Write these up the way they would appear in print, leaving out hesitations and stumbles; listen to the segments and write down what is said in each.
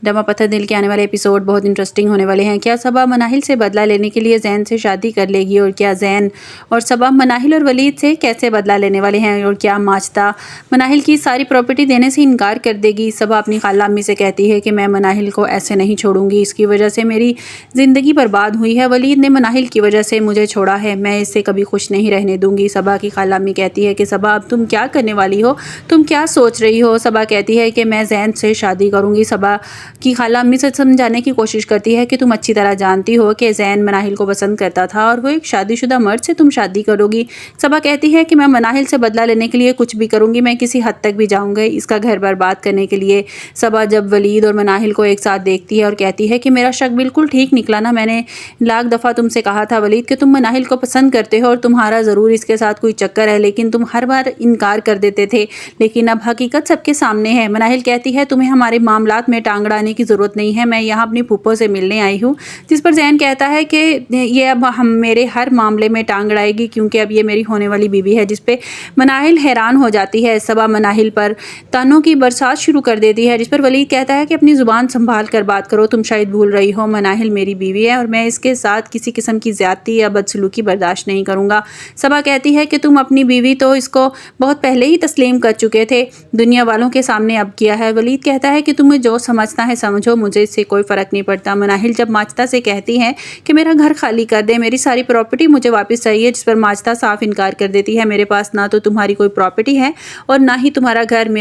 Drama पत्थर दिल के आने वाले एपिसोड बहुत इंटरेस्टिंग होने वाले हैं। क्या सबा मनाहिल से बदला लेने के लिए ज़ैन से शादी कर लेगी, और क्या ज़ैन और सबा मनाहिल और वलीद से कैसे बदला लेने वाले हैं, और क्या माजदा मनाहिल की सारी प्रॉपर्टी देने से इनकार कर देगी। सबा अपनी खाला अम्मी से कहती है कि मैं मनाहिल को ऐसे नहीं छोड़ूंगी, इसकी वजह से मेरी ज़िंदगी बर्बाद हुई है। वलीद ने मनाहिल की वजह से मुझे छोड़ा है, मैं इससे कभी खुश नहीं रहने दूंगी। सबा की खाला अम्मी कहती है कि सबा अब तुम क्या करने वाली हो, तुम क्या सोच रही हो। सबा कहती है कि मैं ज़ैन से शादी करूंगी। सबा की खाला अम्मी से समझाने की कोशिश करती है कि तुम अच्छी तरह जानती हो कि ज़ैन मनाहिल को पसंद करता था और वो एक शादीशुदा मर्द से तुम शादी करोगी। सबा कहती है कि मैं मनाहिल से बदला लेने के लिए कुछ भी करूंगी, मैं किसी हद तक भी जाऊंगी इसका घर बर्बाद करने के लिए। सबा जब वलीद और मनाहिल को एक साथ देखती है और कहती है कि मेरा शक बिल्कुल ठीक निकला ना, मैंने लाख दफ़ा तुमसे कहा था वलीद कि तुम मनाहिल को पसंद करते हो और तुम्हारा ज़रूर इसके साथ कोई चक्कर है, लेकिन तुम हर बार इनकार कर देते थे। लेकिन अब हकीकत सबके सामने है। मनाहिल कहती है तुम्हें हमारे मामलात में टांग अड़ाने की ज़रूरत नहीं है, मैं यहाँ अपनी फूफो से मिलने आई हूँ। जिस पर ज़ैन कहता है कि ये अब हम मेरे हर मामले में टांग अड़ाएगी क्योंकि अब ये मेरी होने वाली बीवी है। जिस पे मनाहिल हैरान हो जाती है। सबा मनाहिल पर तानों की बरसात शुरू कर देती है, जिस पर वलीद कहता है कि अपनी ज़ुबान संभाल कर बात करो, तुम शायद भूल रही हो मनाहिल मेरी बीवी है और मैं इसके साथ किसी किस्म की ज़्यादती या बदसलूकी बर्दाश्त नहीं करूँगा। सबा कहती है कि तुम अपनी बीवी तो इसको बहुत पहले ही तस्लीम कर चुके थे, दुनिया वालों के सामने अब किया है। वलीद कहता है कि तुम्हें जो समझना है समझो, मुझे इससे कोई फ़र्क नहीं पड़ता। मनाहिल जब माजदा से कहती है कि मेरा घर खाली कर दे, मेरी सारी प्रॉपर्टी मुझे वापस चाहिए, जिस पर माजदा साफ इनकार कर देती है, मेरे पास ना तो तुम्हारी कोई प्रॉपर्टी है और ना ही तुम्हारा घर,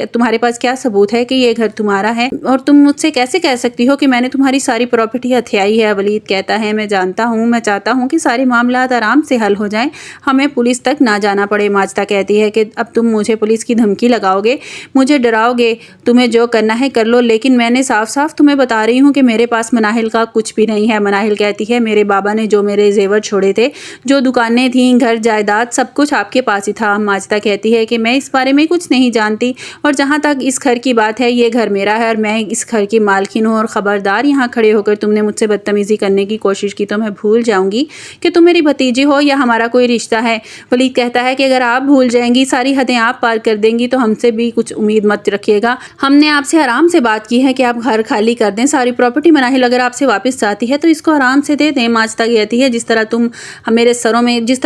तुम्हारे पास क्या सबूत है कि ये घर तुम्हारा है, और तुम मुझसे कैसे कह सकती हो कि मैंने तुम्हारी सारी प्रॉपर्टी हथियाई है। वलीद कहता है मैं जानता हूँ, मैं चाहता हूँ कि सारे मामलात आराम से हल हो जाएं, हमें पुलिस तक ना जाना पड़े। माजदा कहती है कि अब तुम मुझे पुलिस की धमकी लगाओगे, मुझे डराओगे, तुम्हें जो करना है कर लो, लेकिन मैंने साफ साफ तुम्हें बता रही हूँ कि मेरे पास मनाहिल का कुछ भी नहीं है। मनाहिल कहती है मेरे बाबा ने जो मेरे जेवर छोड़े थे, जो दुकानें थीं, घर जायदाद, सब कुछ आपके पास ही था। माजदा कहती है कि मैं इस बारे में कुछ नहीं जानती, और जहाँ तक इस घर की बात है ये घर मेरा है और मैं इस घर की मालकिन हूँ, और ख़बरदार यहाँ खड़े होकर तुमने मुझसे बदतमीज़ी करने की कोशिश की तो मैं भूल जाऊँगी कि तुम मेरी भतीजी हो या हमारा कोई रिश्ता है। वलीद कहता है कि अगर आप भूल जाएंगी, सारी हदें आप पार कर देंगी तो हमसे भी कुछ उम्मीद मत रखिएगा। हमने आपसे आराम से बात की है कि आप घर खाली कर दें, सारी प्रॉपर्टी मनाहिल अगर आपसे वापस चाहती है तो इसको आराम से दे दें। माजदा कहती है जिस तरह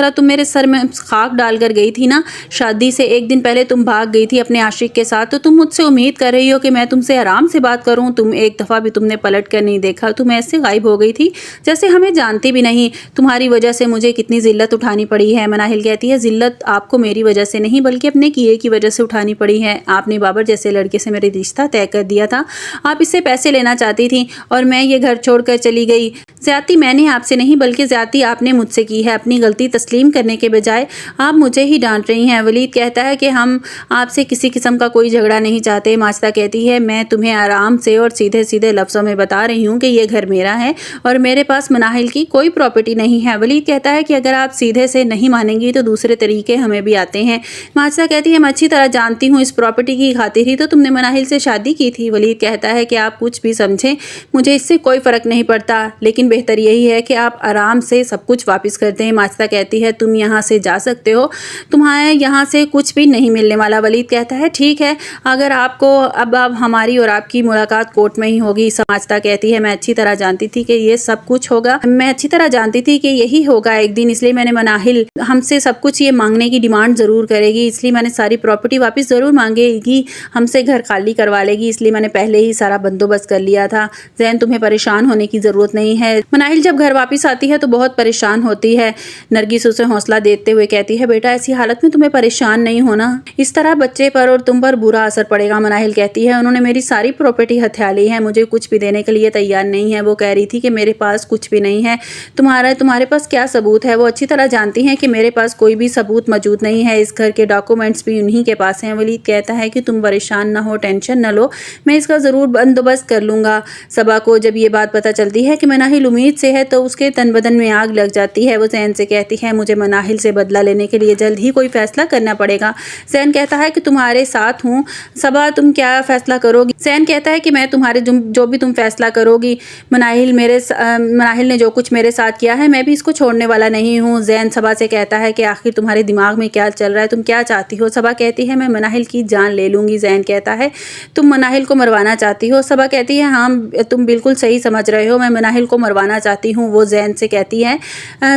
तुम मेरे सर में खाक डालकर गई थी ना, शादी से एक दिन पहले तुम भाग गई थी अपने आशिक के साथ, तो तुम मुझसे उम्मीद कर रही हो कि मैं तुमसे आराम से बात करूं। तुम एक दफ़ा भी तुमने पलट कर नहीं देखा, तुम ऐसे गायब हो गई थी जैसे हमें जानती भी नहीं। तुम्हारी वजह से मुझे कितनी जिल्लत उठानी पड़ी है। मनाहिल कहती है जिल्लत आपको मेरी वजह से नहीं बल्कि अपने किए की वजह से उठानी पड़ी है। आपने बाबर जैसे लड़के से मेरे रिश्ता तय कर दिया था, आप इससे पैसे लेना चाहती थी और मैं ये घर छोड़कर चली गई। ज़्यादती मैंने आपसे नहीं बल्कि ज़्यादती आपने मुझसे की है। अपनी गलती तस्लीम करने के बजाय आप मुझे ही डांट रही हैं। वलीद कहता है कि हम आपसे किसी किस्म का कोई झगड़ा नहीं चाहते। माजदा कहती है मैं तुम्हें आराम से और सीधे सीधे लफ्ज़ों में बता रही हूँ कि ये घर मेरा है और मेरे पास मनाहिल की कोई प्रॉपर्टी नहीं है। वलीद कहता है कि अगर आप सीधे से नहीं मानेंगी तो दूसरे तरीके हमें भी आते हैं। माजदा कहती है मैं अच्छी तरह जानती हूँ इस प्रॉपर्टी की खातिर ही तो तुमने मनाहिल से शादी की थी। वलीद कहता है कि आप कुछ भी समझें, मुझे इससे कोई फ़र्क नहीं पड़ता, लेकिन बेहतर यही है कि आप आराम से सब कुछ वापस कर दें। माजदा कहती है तुम यहाँ से जा सकते हो, तुम्हारे यहाँ से कुछ भी नहीं मिलने वाला। वलीद कहता है ठीक है, अगर आपको अब हमारी और आपकी मुलाकात कोर्ट में ही होगी। माजदा कहती है मैं अच्छी तरह जानती थी कि ये सब कुछ होगा, मैं अच्छी तरह जानती थी कि यही होगा एक दिन, इसलिए मैंने मनाहिल हमसे सब कुछ ये मांगने की डिमांड ज़रूर करेगी, इसलिए मैंने सारी प्रॉपर्टी वापस ज़रूर मांगेगी, हमसे घर खाली करवा लेगी, इसलिए मैंने पहले ही सारा बंदोबस्त कर लिया था। ज़ैन तुम्हें परेशान होने की ज़रूरत नहीं है। मनाहिल जब घर वापस आती है तो बहुत परेशान होती है। नरगिस उसे हौसला देते हुए कहती है बेटा ऐसी हालत में तुम्हें परेशान नहीं होना, इस तरह बच्चे पर और तुम पर बुरा असर पड़ेगा। मनाहिल कहती है उन्होंने मेरी सारी प्रॉपर्टी हथिया ली है, मुझे कुछ भी देने के लिए तैयार नहीं है। वो कह रही थी कि मेरे पास कुछ भी नहीं है, तुम्हारे पास क्या सबूत है। वो अच्छी तरह जानती हैं कि मेरे पास कोई भी सबूत मौजूद नहीं है, इस घर के डॉक्यूमेंट्स भी उन्हीं के पास हैं। वलीद कहता है कि तुम परेशान ना हो, टेंशन न लो, मैं इसका ज़रूर बंदोबस्त कर लूँगा। सबा को जब ये बात पता चलती है कि मनाहिल उम्मीद से है तो उसके तन बदन में आग लग जाती है। वो ज़ैन से कहती है मुझे मनाहिल से बदला लेने के लिए जल्द ही कोई फैसला करना पड़ेगा। ज़ैन कहता है कि तुम्हारे साथ हूँ। सबा तुम क्या फैसला करोगी? ज़ैन कहता है कि मैं तुम्हारे जो भी तुम फैसला करोगी, मनाहिल ने जो कुछ मेरे साथ किया है मैं भी इसको छोड़ने वाला नहीं हूँ। ज़ैन सबा से कहता है कि आखिर तुम्हारे दिमाग में क्या चल रहा है, तुम क्या चाहती हो? सबा कहती है मैं मनाहिल की जान ले लूँगी। ज़ैन कहता है तुम मनाहिल को मरवाना चाहती हो। सबा कहती है हाँ तुम बिल्कुल सही समझ रहे हो, मैं मनाहिल को मरवाना चाहती हूँ। वो जैन से कहती है,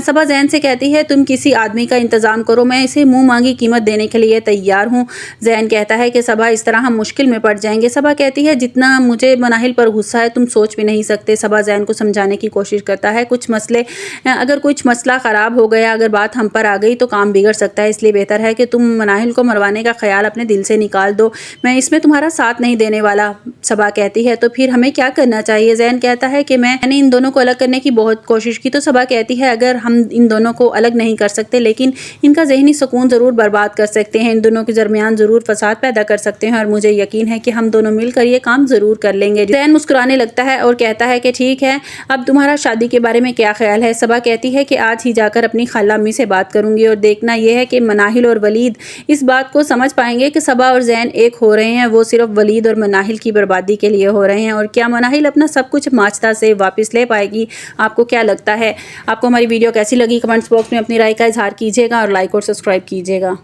सबा जैन से कहती है तुम किसी आदमी का इंतज़ाम करो, मैं इसे मुँह मांगी कीमत देने के लिए तैयार हूँ। जैन कहता है कि सबा इस तरह हम मुश्किल में पड़ जाएंगे। सबा कहती है जितना मुझे मनाहिल पर गुस्सा है तुम सोच भी नहीं सकते। सबा जैन को समझाने की कोशिश करता है अगर कुछ मसला ख़राब हो गया, अगर बात हम पर आ गई तो काम बिगड़ सकता है, इसलिए बेहतर है कि तुम मनाहिल को मरवाने का ख्याल अपने दिल से निकाल दो, मैं इसमें तुम्हारा साथ नहीं देने वाला। सबा कहती है तो फिर हमें क्या करना चाहिए। जैन कहता है कि मैंने इन दोनों को अलग करने की बहुत कोशिश की। तो सबा कहती है अगर हम इन दोनों को अलग नहीं कर सकते लेकिन इनका ज़हनी सुकून ज़रूर बर्बाद कर सकते हैं, इन दोनों के दरमियान ज़रूर फसाद पैदा कर सकते हैं और मुझे यकीन है कि हम दोनों मिलकर ये काम ज़रूर कर लेंगे। जैन मुस्कुराने लगता है और कहता है कि ठीक है, अब तुम्हारा शादी के बारे में क्या ख्याल है। सबा कहती है कि आज ही जाकर अपनी खाला अम्मी से बात करूंगी और देखना यह है कि मनाहिल और वलीद इस बात को समझ पाएंगे कि सबा और जैन एक हो रहे हैं, वो सिर्फ वलीद और मनाहिल की बर्बादी के लिए हो रहे हैं। और क्या मनाहिल अपना सब कुछ माचदा से वापस ले पाएगी। आपको क्या लगता है? आपको हमारी वीडियो कैसी लगी? कमेंट्स बॉक्स में अपनी राय का इजहार कीजिएगा और लाइक और सब्सक्राइब कीजिएगा।